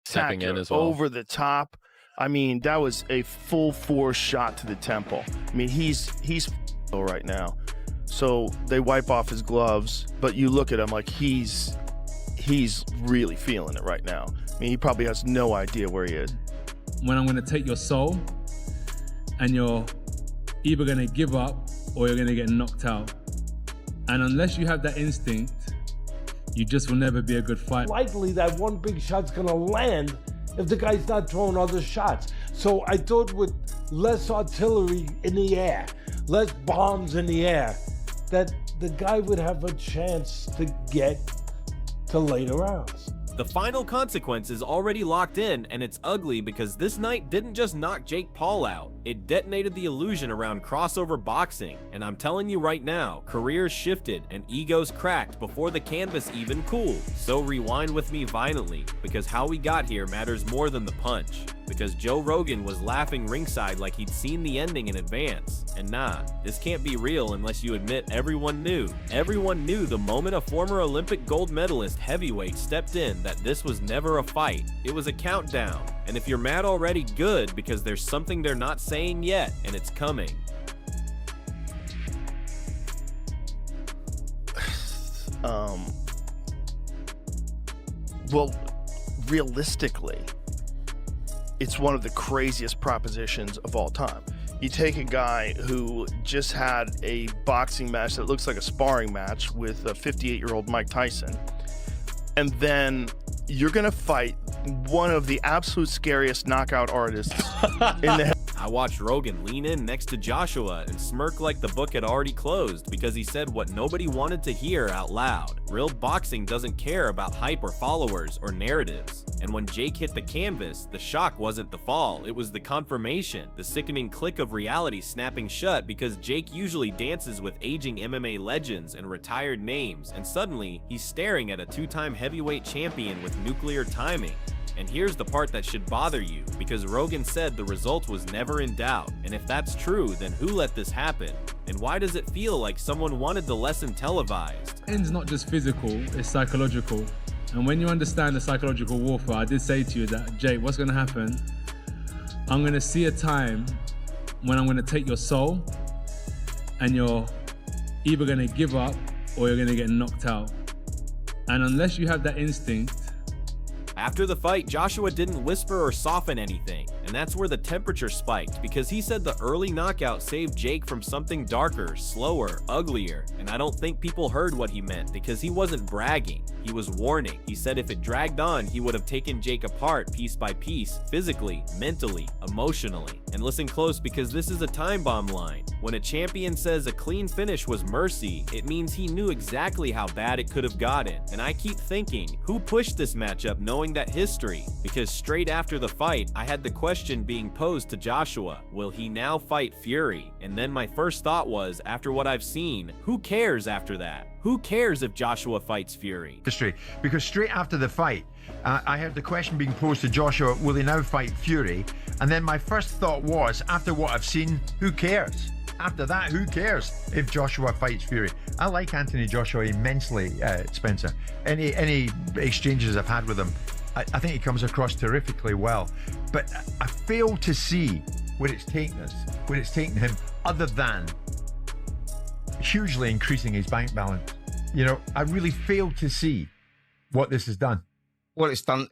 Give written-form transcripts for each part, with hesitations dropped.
stepping in as well. Over the top. I mean, that was a full force shot to the temple. I mean, he's right now. So they wipe off his gloves, but you look at him like he's really feeling it right now. I mean, he probably has no idea where he is. When I'm going to take your soul, and you're either going to give up or you're going to get knocked out. And unless you have that instinct, you just will never be a good fighter. Likely that one big shot's going to land if the guy's not throwing other shots. So I thought with less artillery in the air, less bombs in the air, that the guy would have a chance to get to later rounds. The final consequence is already locked in, and it's ugly because this night didn't just knock Jake Paul out, it detonated the illusion around crossover boxing. And I'm telling you right now, careers shifted and egos cracked before the canvas even cooled. So rewind with me violently, because how we got here matters more than the punch. Because Joe Rogan was laughing ringside like he'd seen the ending in advance. And nah, this can't be real unless you admit everyone knew. Everyone knew the moment a former Olympic gold medalist heavyweight stepped in that this was never a fight. It was a countdown. And if you're mad already, good, because there's something they're not saying yet, and it's coming. Well, realistically, it's one of the craziest propositions of all time. You take a guy who just had a boxing match that looks like a sparring match with a 58-year-old Mike Tyson, and then you're gonna fight one of the absolute scariest knockout artists in the I watched Rogan lean in next to Joshua and smirk like the book had already closed because he said what nobody wanted to hear out loud. Real boxing doesn't care about hype or followers or narratives. And when Jake hit the canvas, the shock wasn't the fall, it was the confirmation, the sickening click of reality snapping shut, because Jake usually dances with aging MMA legends and retired names, and suddenly he's staring at a two-time heavyweight champion with nuclear timing. And here's the part that should bother you, because Rogan said the result was never in doubt. And if that's true, then who let this happen? And why does it feel like someone wanted the lesson televised? It's not just physical, it's psychological. And when you understand the psychological warfare, I did say to you that, Jake, what's going to happen? I'm going to see a time when I'm going to take your soul, and you're either going to give up or you're going to get knocked out. And unless you have that instinct. After the fight, Joshua didn't whisper or soften anything, and that's where the temperature spiked, because he said the early knockout saved Jake from something darker, slower, uglier. And I don't think people heard what he meant, because he wasn't bragging, he was warning. He said if it dragged on, he would have taken Jake apart piece by piece, physically, mentally, emotionally. And listen close, because this is a time bomb line. When a champion says a clean finish was mercy, it means he knew exactly how bad it could have gotten. And I keep thinking, who pushed this matchup knowing that history? Because straight after the fight, I had the question being posed to Joshua, will he now fight Fury? And then my first thought was, after what I've seen, who cares after that? Who cares if Joshua fights Fury? History, because straight after the fight, I heard the question being posed to Joshua, will he now fight Fury? And then my first thought was, after what I've seen, who cares? After that, who cares if Joshua fights Fury? I like Anthony Joshua immensely, Spencer. Any exchanges I've had with him, I think he comes across terrifically well. But I fail to see where it's taken us, where it's taken him, other than hugely increasing his bank balance. You know, I really fail to see what this has done. Well, it's done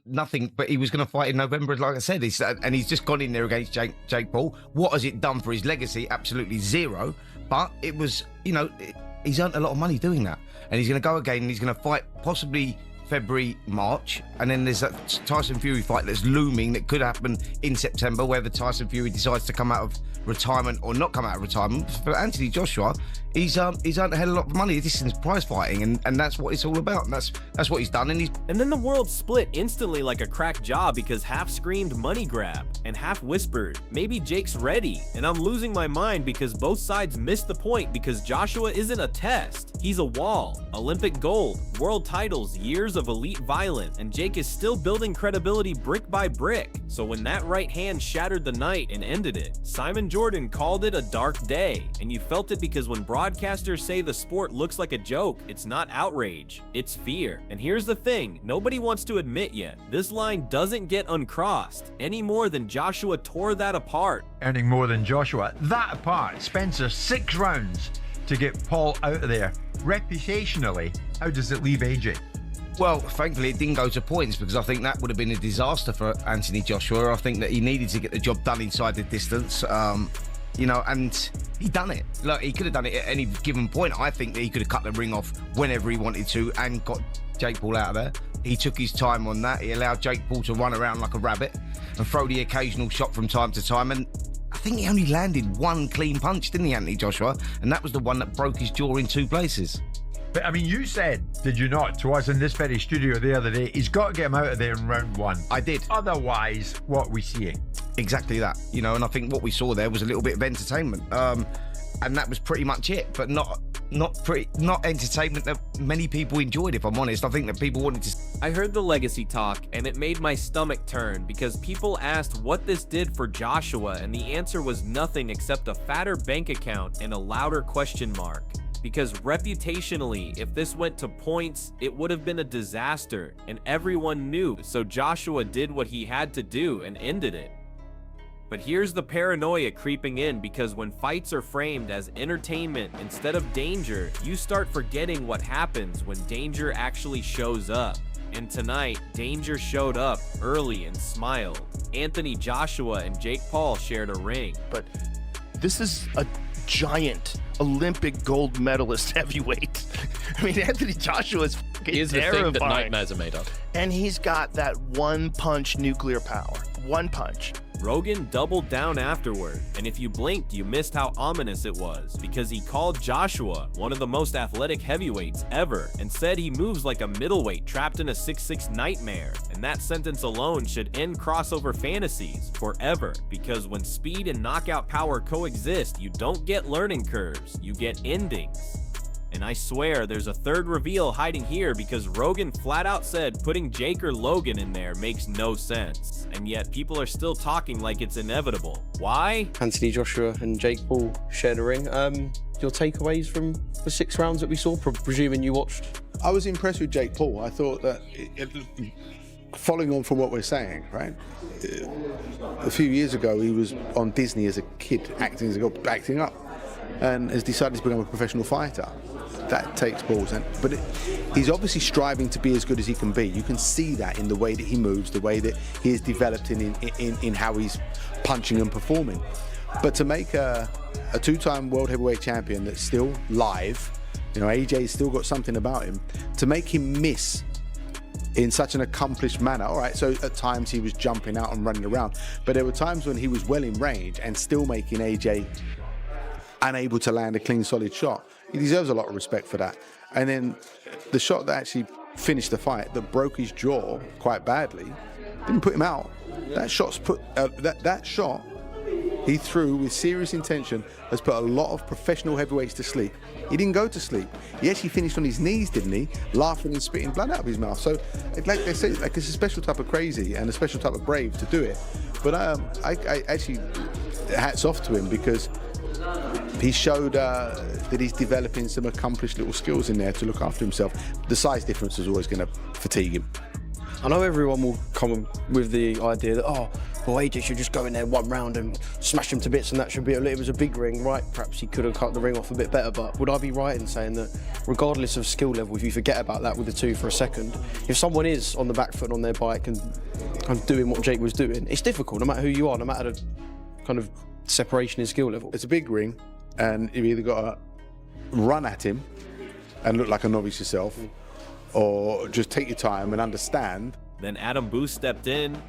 nothing, but he was going to fight in November, like I said, and he's just gone in there against Jake Paul. What has it done for his legacy? Absolutely zero. But it was, you know, he's earned a lot of money doing that. And he's going to go again, and he's going to fight possibly February, March, and then there's that Tyson Fury fight that's looming that could happen in September, whether Tyson Fury decides to come out of retirement or not come out of retirement. For Anthony Joshua, he's earned a hell of a lot of money. This is prize fighting, and that's what it's all about. And that's what he's done. And then the world split instantly like a cracked jaw, because half screamed money grab and half whispered maybe Jake's ready. And I'm losing my mind because both sides missed the point, because Joshua isn't a test. He's a wall. Olympic gold, world titles, years of of elite violence, and Jake is still building credibility brick by brick. So when that right hand shattered the night and ended it, Simon Jordan called it a dark day. And you felt it because when broadcasters say the sport looks like a joke, it's not outrage, it's fear. And here's the thing, nobody wants to admit yet, this line doesn't get uncrossed any more than Joshua tore that apart. Earning more than Joshua. That apart, Spencer, 6 rounds to get Paul out of there. Reputationally, how does it leave AJ? Well, thankfully it didn't go to points, because I think that would have been a disaster for Anthony Joshua. I think that he needed to get the job done inside the distance, you know, and he done it. Look, he could have done it at any given point. I think that he could have cut the ring off whenever he wanted to and got Jake Paul out of there. He took his time on that. He allowed Jake Paul to run around like a rabbit and throw the occasional shot from time to time, and I think he only landed 1 clean punch, didn't he, Anthony Joshua? And that was the one that broke his jaw in 2 places. But I mean, you said, did you not, to us in this very studio the other day, he's got to get him out of there in round 1. I did. Otherwise, what are we seeing? Exactly that, you know, and I think what we saw there was a little bit of entertainment, and that was pretty much it. But not entertainment that many people enjoyed, if I'm honest. I think that people wanted to. I heard the legacy talk, and it made my stomach turn because people asked what this did for Joshua, and the answer was nothing except a fatter bank account and a louder question mark. Because reputationally, if this went to points, it would have been a disaster, and everyone knew, so Joshua did what he had to do and ended it. But here's the paranoia creeping in, because when fights are framed as entertainment instead of danger, you start forgetting what happens when danger actually shows up. And tonight, danger showed up early and smiled. Anthony Joshua and Jake Paul shared a ring. But this is a giant Olympic gold medalist heavyweight. I mean, Anthony Joshua is fucking He is the terrifying. thing that nightmares are made of. And he's got that 1-punch nuclear power. 1 punch. Rogan doubled down afterward, and if you blinked, you missed how ominous it was, because he called Joshua one of the most athletic heavyweights ever, and said he moves like a middleweight trapped in a 6'6" nightmare. And that sentence alone should end crossover fantasies forever, because when speed and knockout power coexist, you don't get learning curves, you get endings. And I swear there's a third reveal hiding here, because Rogan flat out said putting Jake or Logan in there makes no sense. And yet people are still talking like it's inevitable. Why? Anthony Joshua and Jake Paul shared a ring. Your takeaways from the 6 rounds that we saw, presuming you watched? I was impressed with Jake Paul. I thought that, following on from what we're saying, right? A few years ago, he was on Disney as a kid, acting up, and has decided to become a professional fighter. That takes balls, but he's obviously striving to be as good as he can be. You can see that in the way that he moves, the way that he is developed in how he's punching and performing. But to make a 2-time world heavyweight champion that's still live, you know, AJ's still got something about him, to make him miss in such an accomplished manner. All right, so at times he was jumping out and running around, but there were times when he was well in range and still making AJ unable to land a clean, solid shot. He deserves a lot of respect for that. And then the shot that actually finished the fight, that broke his jaw quite badly, didn't put him out. That shot's that shot he threw with serious intention has put a lot of professional heavyweights to sleep. He didn't go to sleep. He actually finished on his knees, didn't he? Laughing and spitting blood out of his mouth. So, like they say, like, it's a special type of crazy and a special type of brave to do it. But I actually, hats off to him, because he showed that he's developing some accomplished little skills in there to look after himself. The size difference is always going to fatigue him. I know everyone will come with the idea that, oh, well, AJ should just go in there 1 round and smash him to bits, and that should be it. It was a big ring, right? Perhaps he could have cut the ring off a bit better, but would I be right in saying that regardless of skill level, if you forget about that with the 2 for a second, if someone is on the back foot on their bike and kind of doing what Jake was doing, it's difficult no matter who you are, no matter the kind of separation in skill level. It's a big ring, and you've either got to run at him and look like a novice yourself, or just take your time and understand. Then Adam Booth stepped in,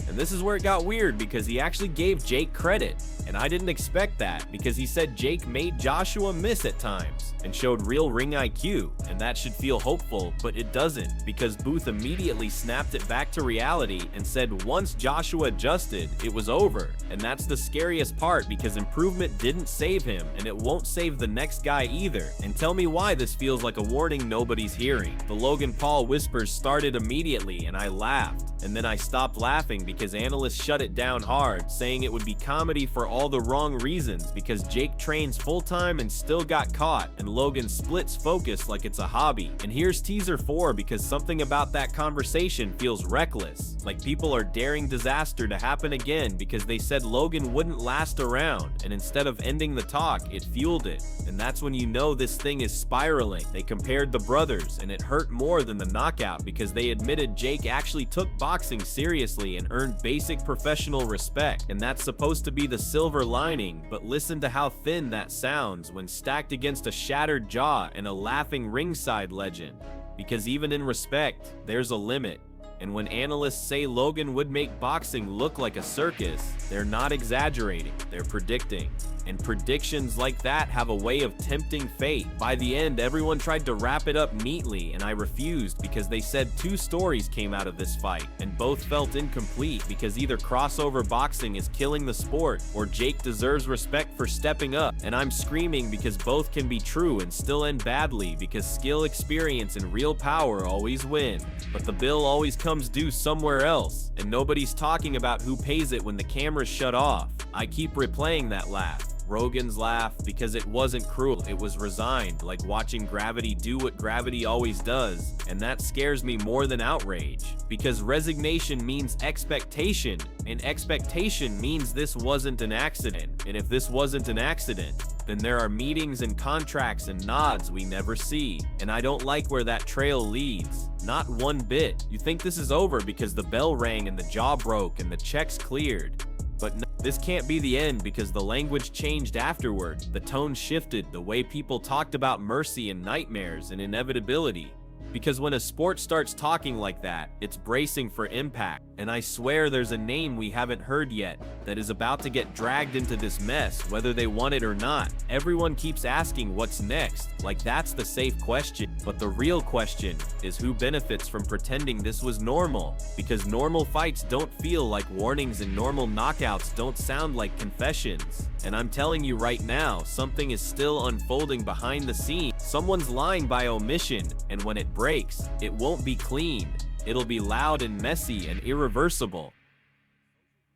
and this is where it got weird, because he actually gave Jake credit, and I didn't expect that, because he said Jake made Joshua miss at times. and showed real ring IQ, and that should feel hopeful, but it doesn't, because Booth immediately snapped it back to reality and said once Joshua adjusted, it was over. And that's the scariest part, because improvement didn't save him, and it won't save the next guy either. And tell me why this feels like a warning nobody's hearing. The Logan Paul whispers started immediately, and I laughed. And then I stopped laughing because analysts shut it down hard, saying it would be comedy for all the wrong reasons, because Jake trains full-time and still got caught, and Logan splits focus like it's a hobby. And here's teaser 4, because something about that conversation feels reckless, like people are daring disaster to happen again because they said Logan wouldn't last around, and instead of ending the talk, it fueled it. And that's when you know this thing is spiraling. They compared the brothers, and it hurt more than the knockout because they admitted Jake actually took boxing seriously and earned basic professional respect, and that's supposed to be the silver lining, but listen to how thin that sounds when stacked against a shattered jaw and a laughing ringside legend. Because even in respect, there's a limit. And when analysts say Logan would make boxing look like a circus, they're not exaggerating, they're predicting. And predictions like that have a way of tempting fate. By the end, everyone tried to wrap it up neatly, and I refused because they said 2 stories came out of this fight, and both felt incomplete because either crossover boxing is killing the sport, or Jake deserves respect for stepping up. And I'm screaming because both can be true and still end badly, because skill, experience, and real power always win. But the bill always comes due somewhere else, and nobody's talking about who pays it when the cameras shut off. I keep replaying that laugh. Rogan's laugh, because it wasn't cruel, it was resigned, like watching gravity do what gravity always does. And that scares me more than outrage, because resignation means expectation, and expectation means this wasn't an accident. And if this wasn't an accident, then there are meetings and contracts and nods we never see. And I don't like where that trail leads. Not one bit. You think this is over because the bell rang and the jaw broke and the checks cleared. But no, this can't be the end, because the language changed afterward. The tone shifted, the way people talked about mercy and nightmares and inevitability. Because when a sport starts talking like that, it's bracing for impact. And I swear there's a name we haven't heard yet that is about to get dragged into this mess, whether they want it or not. Everyone keeps asking what's next, like that's the safe question. But the real question is who benefits from pretending this was normal? Because normal fights don't feel like warnings, and normal knockouts don't sound like confessions. And I'm telling you right now, something is still unfolding behind the scenes. Someone's lying by omission, and when it breaks, it won't be clean. It'll be loud and messy and irreversible.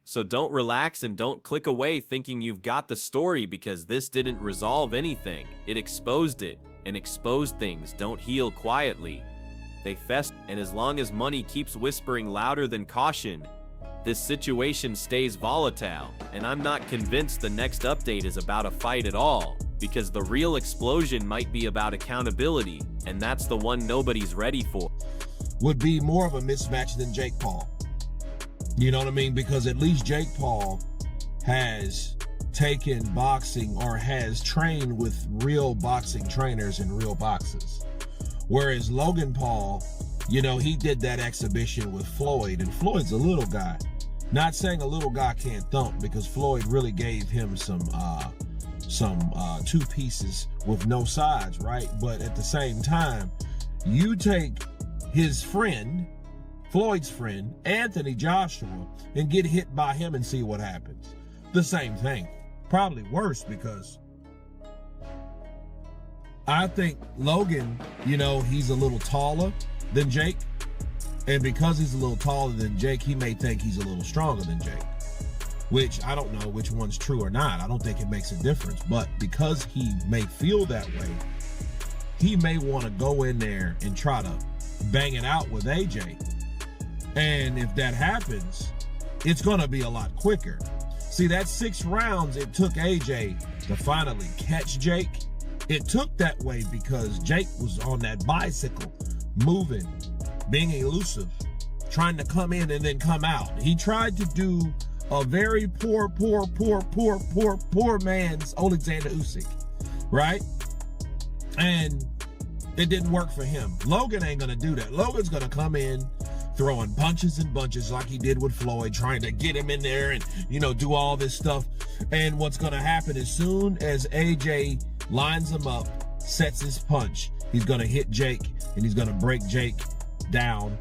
So don't relax and don't click away thinking you've got the story, because this didn't resolve anything. It exposed it, and exposed things don't heal quietly. They fester, and as long as money keeps whispering louder than caution, this situation stays volatile. And I'm not convinced the next update is about a fight at all, because the real explosion might be about accountability, and that's the one nobody's ready for. Would be more of a mismatch than Jake Paul. You know what I mean? Because at least Jake Paul has taken boxing, or has trained with real boxing trainers and real boxers. Whereas Logan Paul, you know, he did that exhibition with Floyd, and Floyd's a little guy. Not saying a little guy can't thump, because Floyd really gave him some 2 pieces with no sides, right? But at the same time, you take his friend, Floyd's friend, Anthony Joshua, and get hit by him and see what happens. The same thing. Probably worse, because I think Logan, you know, he's a little taller than Jake. And because he's a little taller than Jake, he may think he's a little stronger than Jake. Which I don't know which one's true or not. I don't think it makes a difference. But because he may feel that way, he may want to go in there and try to bang it out with AJ. And if that happens, it's going to be a lot quicker. See, that 6 rounds it took AJ to finally catch Jake. It took that way because Jake was on that bicycle, moving, being elusive, trying to come in and then come out. He tried to do a very poor man's Alexander Usyk, right? And it didn't work for him. Logan ain't gonna do that. Logan's gonna come in throwing punches and bunches like he did with Floyd, trying to get him in there and, you know, do all this stuff. And what's gonna happen as soon as AJ lines him up, sets his punch, he's gonna hit Jake and he's gonna break Jake down.